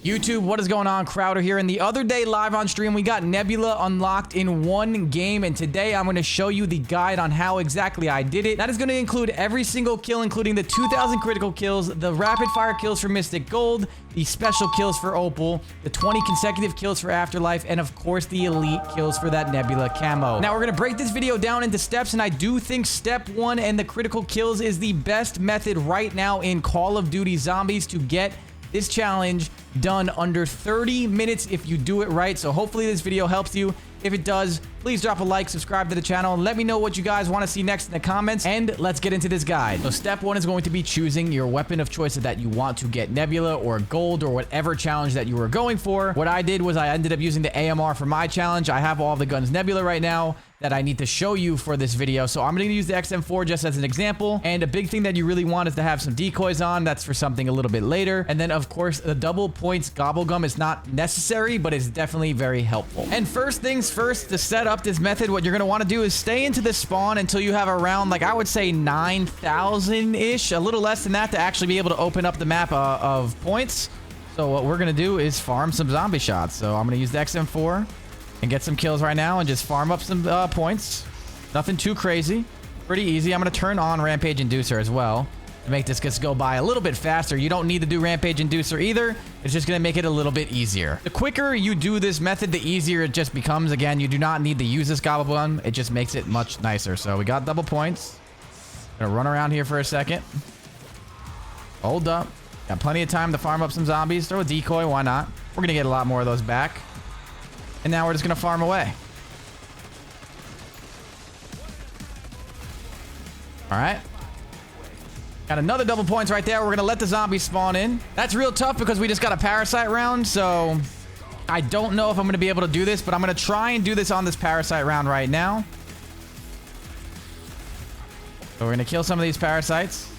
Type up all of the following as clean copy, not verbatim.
YouTube, what is going on? Crowder here. And the other day live on stream, we got Nebula unlocked in one game. And today I'm going to show you the guide on how exactly I did it. That is going to include every single kill, including the 2,000 critical kills, the rapid fire kills for Mystic Gold, the special kills for Opal, the 20 consecutive kills for Afterlife, and of course the elite kills for that Nebula Camo. Now we're going to break this video down into steps, and I do think step 1 and the critical kills is the best method right now in Call of Duty Zombies to get this challenge done under 30 minutes if you do it right. So hopefully this video helps you. If it does, please drop a like, subscribe to the channel, and let me know what you guys want to see next in the comments. And let's get into this guide. So step 1 is going to be choosing your weapon of choice that you want to get Nebula or Gold or whatever challenge that you were going for. What I did was I ended up using the AMR for my challenge. I have all the guns Nebula right now that I need to show you for this video. So I'm going to use the XM4 just as an example. And a big thing that you really want is to have some decoys on. That's for something a little bit later. And then of course, the double points gobble gum is not necessary, but it's definitely very helpful. And first things first, to set up this method, what you're going to want to do is stay into the spawn until you have around, like I would say 9,000-ish, a little less than that, to actually be able to open up the map of points. So what we're going to do is farm some zombie shots. So I'm going to use the XM4 and get some kills right now and just farm up some points. Nothing too crazy. Pretty easy. I'm going to turn on Rampage Inducer as well to make this just go by a little bit faster. You don't need to do Rampage Inducer either. It's just going to make it a little bit easier. The quicker you do this method, the easier it just becomes. Again, you do not need to use this gobble gun. It just makes it much nicer. So we got double points. Gonna run around here for a second. Hold up. Got plenty of time to farm up some zombies. Throw a decoy. Why not? We're going to get a lot more of those back. And now we're just going to farm away. All right. Got another double points right there. We're going to let the zombies spawn in. That's real tough because we just got a parasite round. So I don't know if I'm going to be able to do this, but I'm going to try and do this on this parasite round right now. So we're going to kill some of these parasites.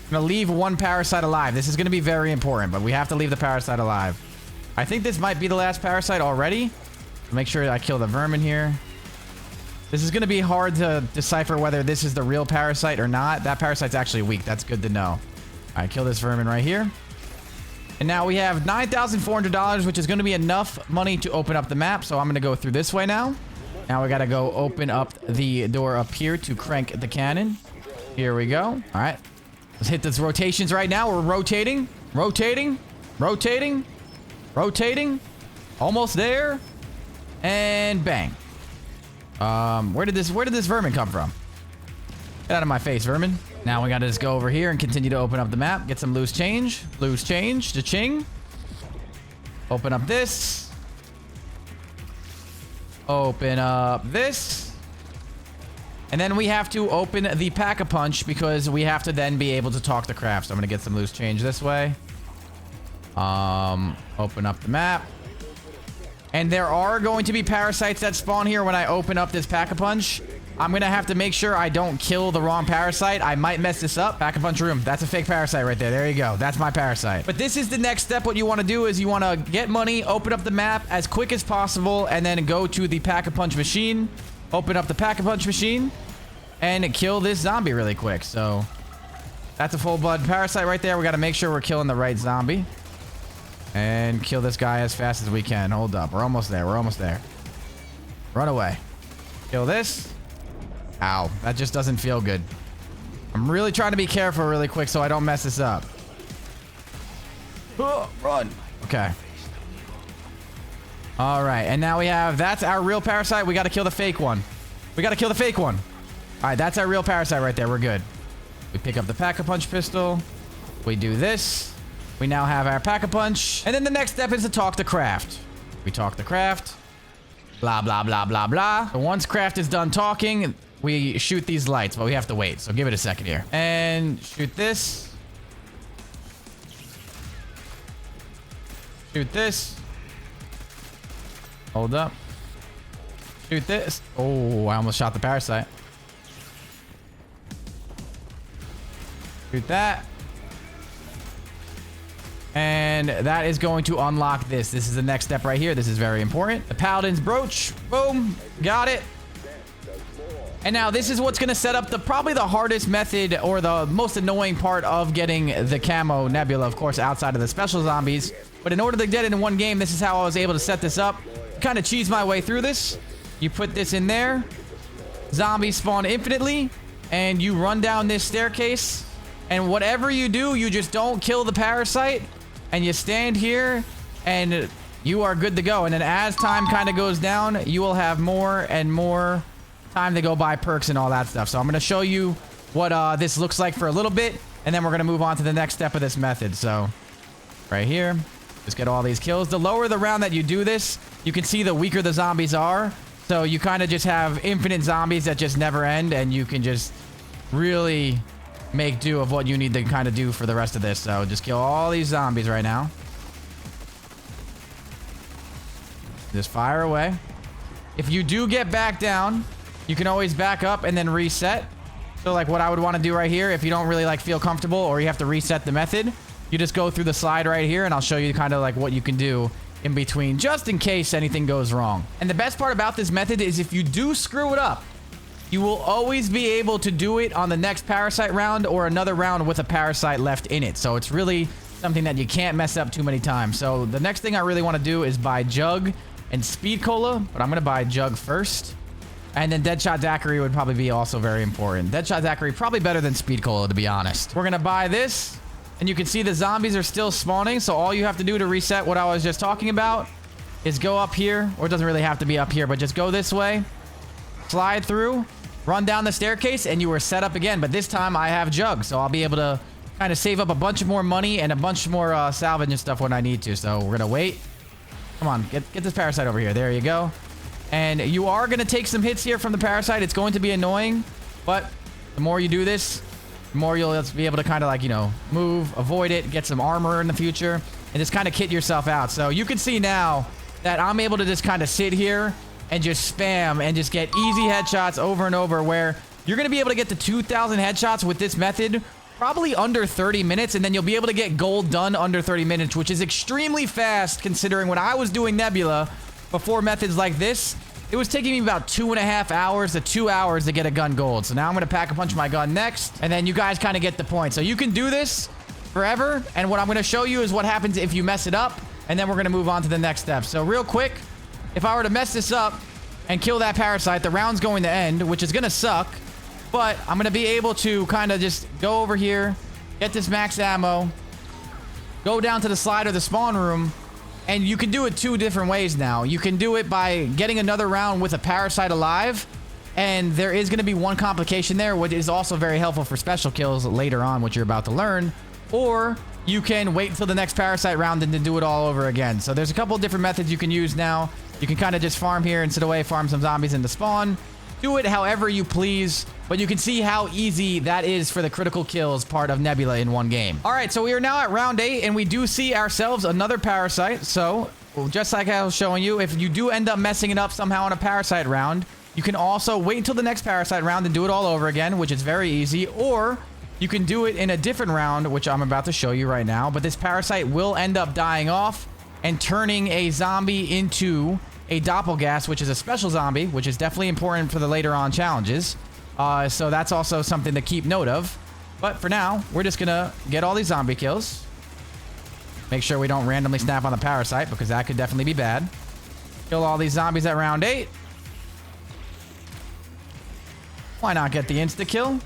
I'm going to leave one parasite alive. This is going to be very important, but we have to leave the parasite alive. I think this might be the last parasite already. Make sure I kill the vermin here. This is going to be hard to decipher whether this is the real parasite or not. That parasite's actually weak. That's good to know. All right, kill this vermin right here. And now we have $9,400, which is going to be enough money to open up the map. So I'm going to go through this way now. Now we got to go open up the door up here to crank the cannon. Here we go. All right. Let's hit these rotations right now. We're rotating, rotating, rotating. Rotating. Almost there. And bang. Where did this vermin come from? Get out of my face, vermin. Now we gotta just go over here and continue to open up the map. Get some loose change. Loose change. Cha-ching. Open up this. Open up this. And then we have to open the Pack-a-Punch because we have to then be able to talk to craft. So I'm gonna get some loose change this way. Open up the map. And there are going to be parasites that spawn here when I open up this Pack-a-Punch. I'm going to have to make sure I don't kill the wrong parasite. I might mess this up. Pack-a-Punch room. That's a fake parasite right there. There you go. That's my parasite. But this is the next step. What you want to do is you want to get money, open up the map as quick as possible, and then go to the Pack-a-Punch machine. Open up the Pack-a-Punch machine and kill this zombie really quick. So that's a full-blood parasite right there. We got to make sure we're killing the right zombie. And kill this guy as fast as we can. Hold up. We're almost there. We're almost there. Run away. Kill this. Ow. That just doesn't feel good. I'm really trying to be careful really quick so I don't mess this up. Run. Okay. All right. And now we have... That's our real parasite. We got to kill the fake one. We got to kill the fake one. All right. That's our real parasite right there. We're good. We pick up the Pack-a-Punch pistol. We do this. We now have our Pack-a-Punch. And then the next step is to talk to craft. We talk to craft. Blah, blah, blah, blah, blah. So once craft is done talking, we shoot these lights, but we have to wait. So give it a second here. And shoot this. Shoot this. Hold up. Shoot this. Oh, I almost shot the parasite. Shoot that. And that is going to unlock this. This is the next step right here. This is very important. The Paladin's Brooch. Boom. Got it. And now this is what's going to set up probably the hardest method or the most annoying part of getting the camo Nebula, of course, outside of the special zombies. But in order to get it in one game, this is how I was able to set this up. Kind of cheese my way through this. You put this in there. Zombies spawn infinitely. And you run down this staircase. And whatever you do, you just don't kill the parasite. And you stand here and you are good to go. And then as time kind of goes down, you will have more and more time to go buy perks and all that stuff. So I'm going to show you what this looks like for a little bit, and then we're going to move on to the next step of this method. So right here, just get all these kills. The lower the round that you do this, you can see the weaker the zombies are. So you kind of just have infinite zombies that just never end, and you can just really make do of what you need to kind of do for the rest of this. So just kill all these zombies right now. Just fire away. If you do get back down, you can always back up and then reset. So like what I would want to do right here, if you don't really like feel comfortable or you have to reset the method, you just go through the slide right here and I'll show you kind of like what you can do in between just in case anything goes wrong. And the best part about this method is if you do screw it up, you will always be able to do it on the next parasite round or another round with a parasite left in it. So it's really something that you can't mess up too many times. So the next thing I really want to do is buy Jug and Speed Cola, but I'm going to buy Jug first. And then Deadshot Daiquiri would probably be also very important. Deadshot Daiquiri probably better than Speed Cola, to be honest. We're going to buy this. And you can see the zombies are still spawning. So all you have to do to reset what I was just talking about is go up here. Or it doesn't really have to be up here, but just go this way. Slide through. Run down the staircase. And you are set up again. But this time I have Jug. So I'll be able to kind of save up a bunch more money and a bunch more salvage and stuff when I need to. So we're going to wait. Come on. Get this parasite over here. There you go. And you are going to take some hits here from the parasite. It's going to be annoying, but the more you do this, the more you'll be able to kind of like, you know, move, avoid it, get some armor in the future, and just kind of kit yourself out. So you can see now that I'm able to just kind of sit here and just spam and just get easy headshots over and over, where you're going to be able to get to 2,000 headshots with this method probably under 30 minutes, and then you'll be able to get gold done under 30 minutes, which is extremely fast considering when I was doing Nebula before methods like this, it was taking me about 2.5 hours to 2 hours to get a gun gold. So now I'm going to pack a punch my gun next, and then you guys kind of get the point. So you can do this forever, and what I'm going to show you is what happens if you mess it up, and then we're going to move on to the next step. So real quick, if I were to mess this up and kill that parasite, the round's going to end, which is going to suck, but I'm going to be able to kind of just go over here, get this max ammo, go down to the slide or the spawn room. And you can do it two different ways now. You can do it by getting another round with a parasite alive. And there is going to be one complication there, which is also very helpful for special kills later on, which you're about to learn. Or you can wait until the next parasite round and then do it all over again. So there's a couple of different methods you can use now. You can kind of just farm here and sit away, farm some zombies into spawn. Do it however you please, but you can see how easy that is for the critical kills part of Nebula in one game. All right, so we are now at round 8, and we do see ourselves another parasite. So just like I was showing you, if you do end up messing it up somehow on a parasite round, you can also wait until the next parasite round and do it all over again, which is very easy. Or you can do it in a different round, which I'm about to show you right now. But this parasite will end up dying off and turning a zombie into a doppelgas, which is a special zombie, which is definitely important for the later on challenges. So that's also something to keep note of. But for now, we're just gonna get all these zombie kills. Make sure we don't randomly snap on the parasite, because that could definitely be bad. Kill all these zombies at round 8. Why not get the insta-kill?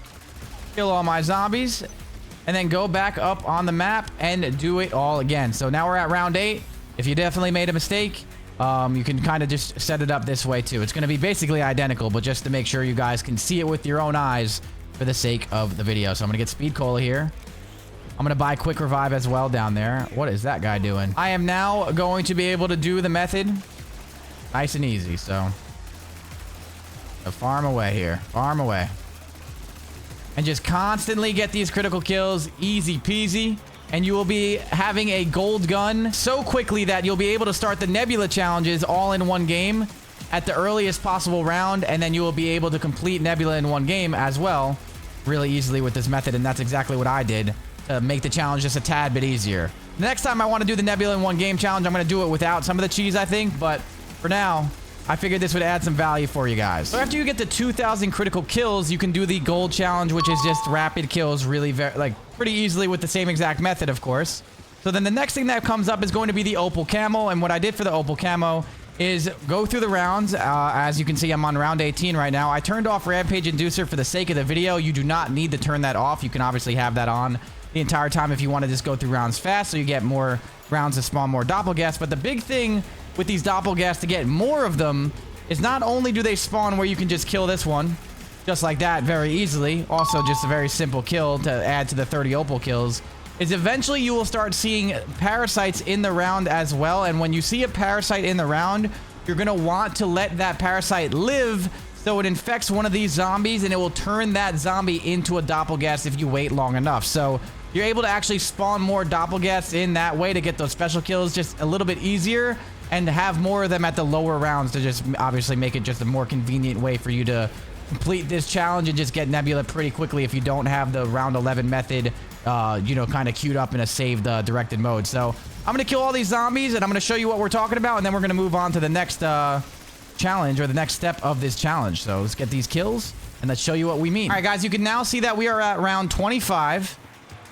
Kill all my zombies. And then go back up on the map and do it all again. So now we're at round 8. If you definitely made a mistake, you can kind of just set it up this way too. It's going to be basically identical, but just to make sure you guys can see it with your own eyes for the sake of the video. So I'm going to get Speed Cola here. I'm going to buy Quick Revive as well down there. What is that guy doing? I am now going to be able to do the method nice and easy. So farm away here. Farm away. And just constantly get these critical kills. Easy peasy. And you will be having a gold gun so quickly that you'll be able to start the Nebula challenges all in one game at the earliest possible round. And then you will be able to complete Nebula in one game as well really easily with this method. And that's exactly what I did to make the challenge just a tad bit easier. The next time I want to do the Nebula in one game challenge, I'm going to do it without some of the cheese, I think. But for now, I figured this would add some value for you guys. So after you get to 2,000 critical kills, you can do the gold challenge, which is just rapid kills really pretty easily with the same exact method, of course. So then the next thing that comes up is going to be the Opal Camo. And what I did for the Opal Camo is go through the rounds. As you can see, I'm on round 18 right now. I turned off Rampage Inducer for the sake of the video. You do not need to turn that off. You can obviously have that on the entire time if you want to just go through rounds fast, so you get more rounds to spawn more doppelgasts. But the big thing with these doppelgasts to get more of them is not only do they spawn where you can just kill this one just like that very easily, also just a very simple kill to add to the 30 Opal kills, is eventually you will start seeing parasites in the round as well. And when you see a parasite in the round, you're going to want to let that parasite live so it infects one of these zombies, and it will turn that zombie into a doppelgast if you wait long enough. So you're able to actually spawn more doppelgasts in that way to get those special kills just a little bit easier, and to have more of them at the lower rounds to just obviously make it just a more convenient way for you to complete this challenge and just get Nebula pretty quickly if you don't have the round 11 method, you know, kind of queued up in a saved directed mode. So I'm going to kill all these zombies, and I'm going to show you what we're talking about, and then we're going to move on to the next challenge, or the next step of this challenge. So let's get these kills, and let's show you what we mean. All right, guys, you can now see that we are at round 25.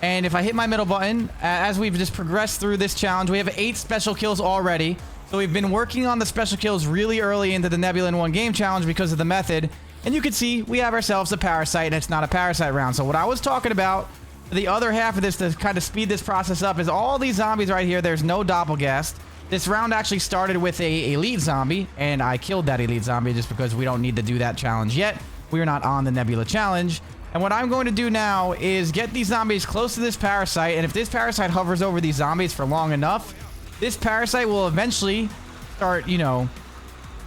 And if I hit my middle button, as we've just progressed through this challenge, we have 8 special kills already. So we've been working on the special kills really early into the Nebula in One Game challenge because of the method. And you can see we have ourselves a parasite, and it's not a parasite round. So what I was talking about, the other half of this to kind of speed this process up, is all these zombies right here. There's no doppelgast. This round actually started with a elite zombie, and I killed that elite zombie just because we don't need to do that challenge yet. We are not on the Nebula challenge. And what I'm going to do now is get these zombies close to this parasite, and if this parasite hovers over these zombies for long enough, this parasite will eventually start, you know,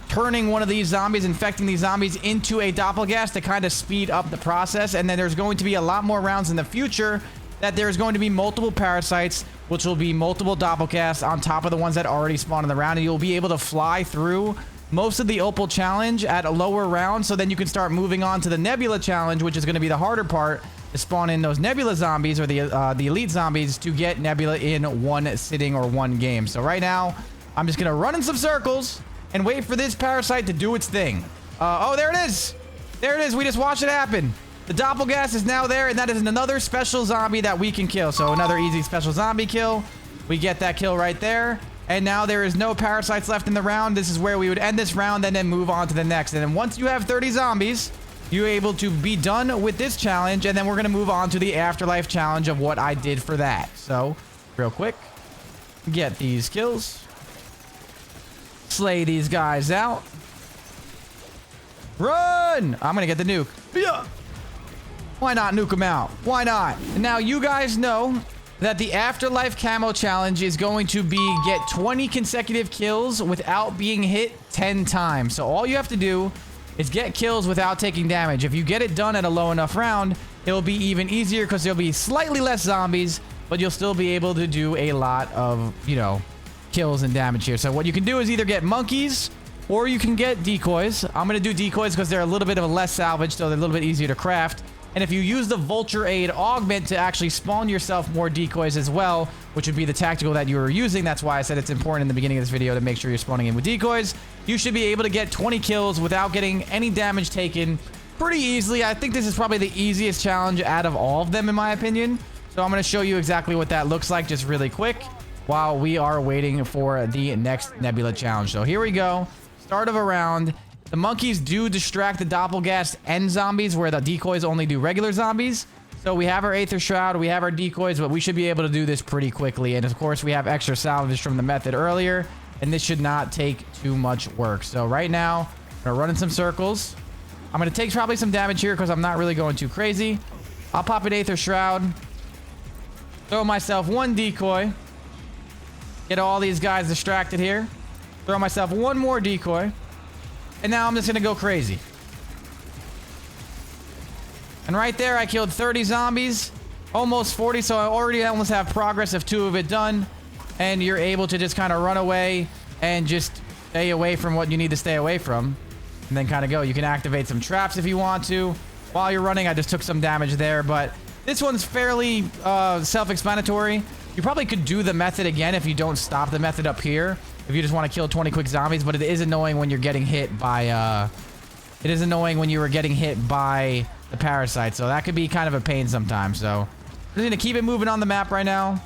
turning one of these zombies, infecting these zombies into a doppelgast to kind of speed up the process. And then there's going to be a lot more rounds in the future that there's going to be multiple parasites, which will be multiple doppelgasts on top of the ones that already spawned in the round, and you'll be able to fly through most of the Opal challenge at a lower round, so then you can start moving on to the Nebula challenge, which is going to be the harder part, to spawn in those Nebula zombies, or the elite zombies, to get Nebula in one sitting or one game. So right now, I'm just going to run in some circles and wait for this parasite to do its thing. Oh, there it is. There it is. We just watched it happen. The doppelgast is now there, and that is another special zombie that we can kill. So another easy special zombie kill. We get that kill right there. And now there is no parasites left in the round. This is where we would end this round and then move on to the next. And then once you have 30 zombies, you're able to be done with this challenge. And then we're going to move on to the Afterlife challenge of what I did for that. So, real quick, get these kills. Slay these guys out. Run! I'm going to get the nuke. Yeah. Why not nuke them out? Why not? And now you guys know that the Afterlife Camo challenge is going to be get 20 consecutive kills without being hit 10 times. So all you have to do is get kills without taking damage. If you get it done at a low enough round, it'll be even easier because there'll be slightly less zombies, but you'll still be able to do a lot of, you know, kills and damage here. So what you can do is either get monkeys or you can get decoys. I'm going to do decoys because they're a little bit of a less salvage, so they're a little bit easier to craft. And if you use the Vulture Aid Augment to actually spawn yourself more decoys as well, which would be the tactical that you were using, that's why I said it's important in the beginning of this video to make sure you're spawning in with decoys, you should be able to get 20 kills without getting any damage taken pretty easily. I think this is probably the easiest challenge out of all of them, in my opinion. So I'm going to show you exactly what that looks like just really quick while we are waiting for the next Nebula challenge. So here we go. Start of a round. The monkeys do distract the doppelgast and zombies, where the decoys only do regular zombies. So we have our Aether Shroud, we have our decoys, but we should be able to do this pretty quickly. And of course, we have extra salvage from the method earlier, and this should not take too much work. So right now, I'm gonna run in some circles. I'm gonna take probably some damage here because I'm not really going too crazy. I'll pop an Aether Shroud, throw myself one decoy, get all these guys distracted here, throw myself one more decoy. And now I'm just going to go crazy. And right there, I killed 30 zombies. Almost 40, so I almost have progress of 2 of it done. And you're able to just kind of run away and just stay away from what you need to stay away from. And then kind of go. You can activate some traps if you want to. While you're running, I just took some damage there. But this one's fairly self-explanatory. You probably could do the method again if you don't stop the method up here. if you just want to kill 20 quick zombies, but it is annoying when you're getting hit by, it is annoying when you were getting hit by the parasite. So that could be kind of a pain sometimes. So I'm just going to keep it moving on the map right now.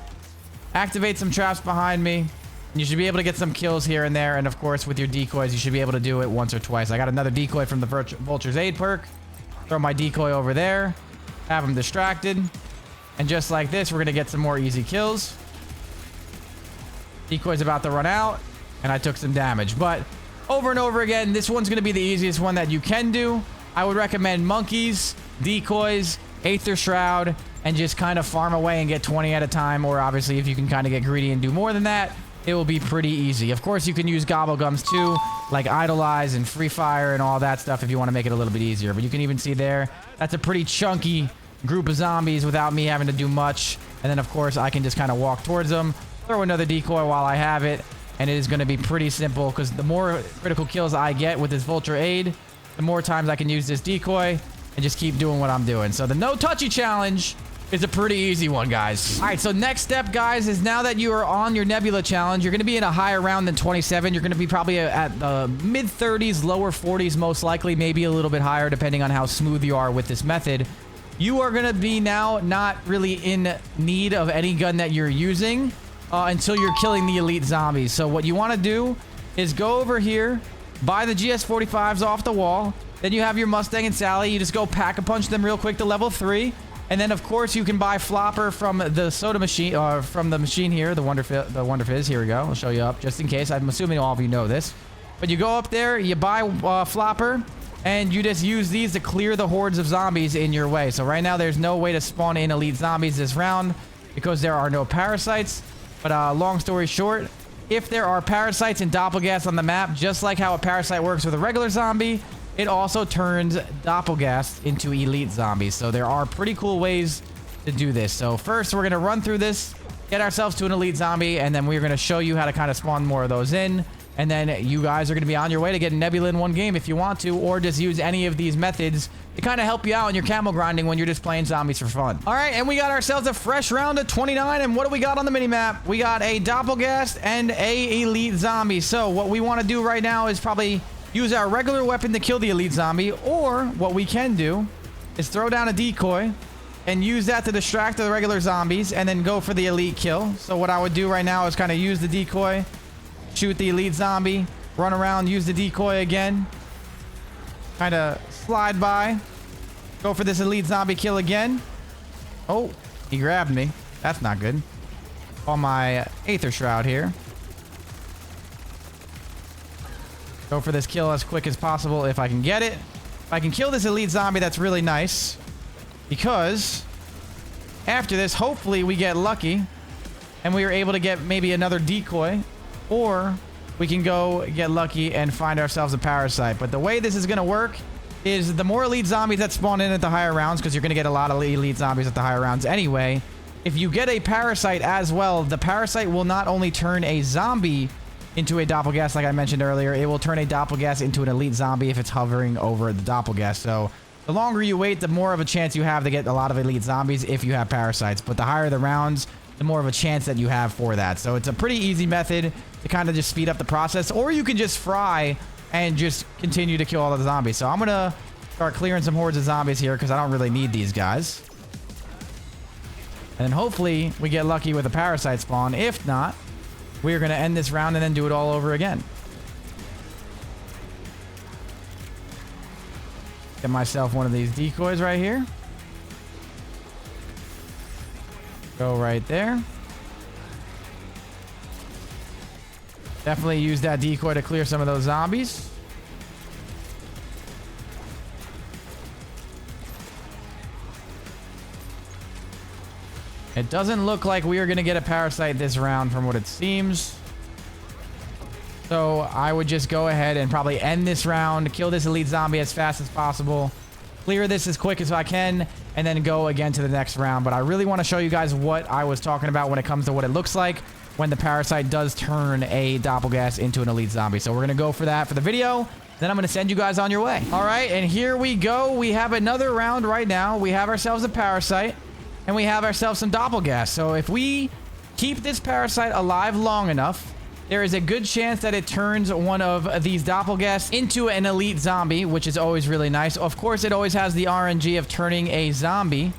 Activate some traps behind me. You should be able to get some kills here and there. And of course, with your decoys, you should be able to do it once or twice. I got another decoy from the Vulture's Aid perk. Throw my decoy over there. Have him distracted. And just like this, we're going to get some more easy kills. Decoy's about to run out. And I took some damage. But over and over again, this one's going to be the easiest one that you can do. I would recommend monkeys, decoys, Aether Shroud, and just kind of farm away and get 20 at a time. Or obviously, if you can kind of get greedy and do more than that, it will be pretty easy. Of course, you can use gobblegums too, like Idolize and Free Fire and all that stuff if you want to make it a little bit easier. But you can even see there, that's a pretty chunky group of zombies without me having to do much. And then, of course, I can just kind of walk towards them, throw another decoy while I have it, and it is going to be pretty simple because the more critical kills I get with this Vulture Aid, the more times I can use this decoy and just keep doing what I'm doing. So the No Touchy Challenge is a pretty easy one, guys. All right, so next step, guys, is now that you are on your Nebula challenge, you're going to be in a higher round than 27. You're going to be probably at the mid-30s, lower 40s, most likely, maybe a little bit higher, depending on how smooth you are with this method. You are going to be now not really in need of any gun that you're using until you're killing the elite zombies. So what you want to do is go over here, buy the GS45s off the wall. Then you have your Mustang and Sally. You just go pack-a-punch them real quick to level 3. And then, of course, you can buy Flopper from the soda machine, or from the machine here, the Wonder Fizz. Here we go. I'll show you up just in case. I'm assuming all of you know this. But you go up there, you buy Flopper, and you just use these to clear the hordes of zombies in your way. So right now, there's no way to spawn in elite zombies this round because there are no parasites. But long story short, if there are parasites and doppelgas on the map, just like how a parasite works with a regular zombie, it also turns doppelgas into elite zombies. So there are pretty cool ways to do this. So first, we're going to run through this, get ourselves to an elite zombie, and then we're going to show you how to kind of spawn more of those in. And then you guys are going to be on your way to get Nebula in one game if you want to, or just use any of these methods to kind of help you out in your camo grinding when you're just playing zombies for fun. All right, and we got ourselves a fresh round of 29, and what do we got on the minimap? We got a doppelgast and a elite zombie. So what we want to do right now is probably use our regular weapon to kill the elite zombie, or what we can do is throw down a decoy and use that to distract the regular zombies and then go for the elite kill. So what I would do right now is kind of use the decoy, shoot the elite zombie, run around, use the decoy again, kind of slide by, go for this elite zombie kill again. Oh, he grabbed me. That's not good. On my Aether Shroud here. Go for this kill as quick as possible if I can get it. If I can kill this elite zombie, that's really nice. Because after this, hopefully we get lucky and we are able to get maybe another decoy. Or we can go get lucky and find ourselves a parasite. But the way this is going to work is the more elite zombies that spawn in at the higher rounds, because you're going to get a lot of elite zombies at the higher rounds anyway. If you get a parasite as well, the parasite will not only turn a zombie into a doppelgast, like I mentioned earlier, it will turn a doppelgast into an elite zombie if it's hovering over the doppelgast. So the longer you wait, the more of a chance you have to get a lot of elite zombies if you have parasites. But the higher the rounds, the more of a chance that you have for that. So it's a pretty easy method to kind of just speed up the process. Or you can just fry and just continue to kill all the zombies. So I'm going to start clearing some hordes of zombies here because I don't really need these guys. And then hopefully we get lucky with a parasite spawn. If not, we are going to end this round and then do it all over again. Get myself one of these decoys right here. Go right there. Definitely use that decoy to clear some of those zombies. It doesn't look like we are going to get a parasite this round from what it seems. So I would just go ahead and probably end this round, kill this elite zombie as fast as possible, clear this as quick as I can, and then go again to the next round. But I really want to show you guys what I was talking about when it comes to what it looks like when the parasite does turn a doppelgast into an elite zombie. So we're going to go for that for the video. Then I'm going to send you guys on your way. All right, and here we go. We have another round right now. We have ourselves a parasite, and we have ourselves some doppelgast. So if we keep this parasite alive long enough, there is a good chance that it turns one of these doppelgasts into an elite zombie, which is always really nice. Of course, it always has the RNG of turning a zombie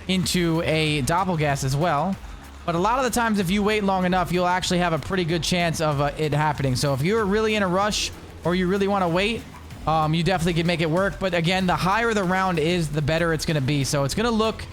into a doppelgast as well. But a lot of the times, if you wait long enough, you'll actually have a pretty good chance of it happening. So if you're really in a rush or you really want to wait, you definitely can make it work. But again, the higher the round is, the better it's going to be. So it's going to look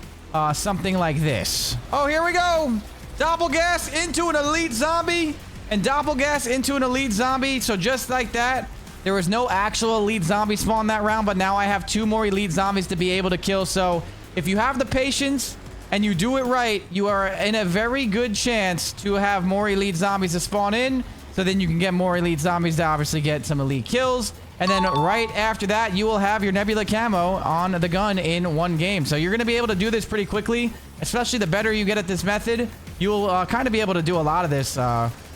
something like this. Oh, here we go. Doppelgast into an elite zombie. And doppelgast into an elite zombie. So just like that, there was no actual elite zombie spawn that round, but now I have 2 more elite zombies to be able to kill. So if you have the patience and you do it right, you are in a very good chance to have more elite zombies to spawn in. So then you can get more elite zombies to obviously get some elite kills. And then right after that, you will have your Nebula Camo on the gun in 1 game. So you're going to be able to do this pretty quickly, especially the better you get at this method. You'll kind of be able to do a lot of this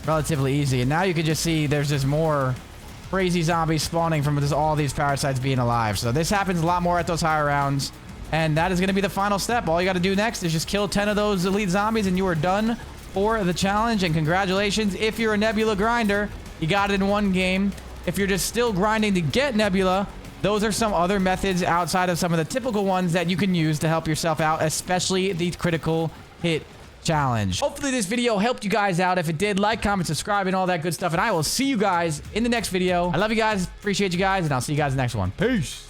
relatively easy. And now you can just see there's just more crazy zombies spawning from just all these parasites being alive. So this happens a lot more at those higher rounds. And that is going to be the final step. All you got to do next is just kill 10 of those elite zombies and you are done for the challenge. And congratulations. If you're a Nebula grinder, you got it in 1 game. If you're just still grinding to get Nebula, those are some other methods outside of some of the typical ones that you can use to help yourself out, especially the critical hit challenge. Hopefully this video helped you guys out. If it did, like, comment, subscribe, and all that good stuff. And I will see you guys in the next video. I love you guys. Appreciate you guys. And I'll see you guys in the next one. Peace.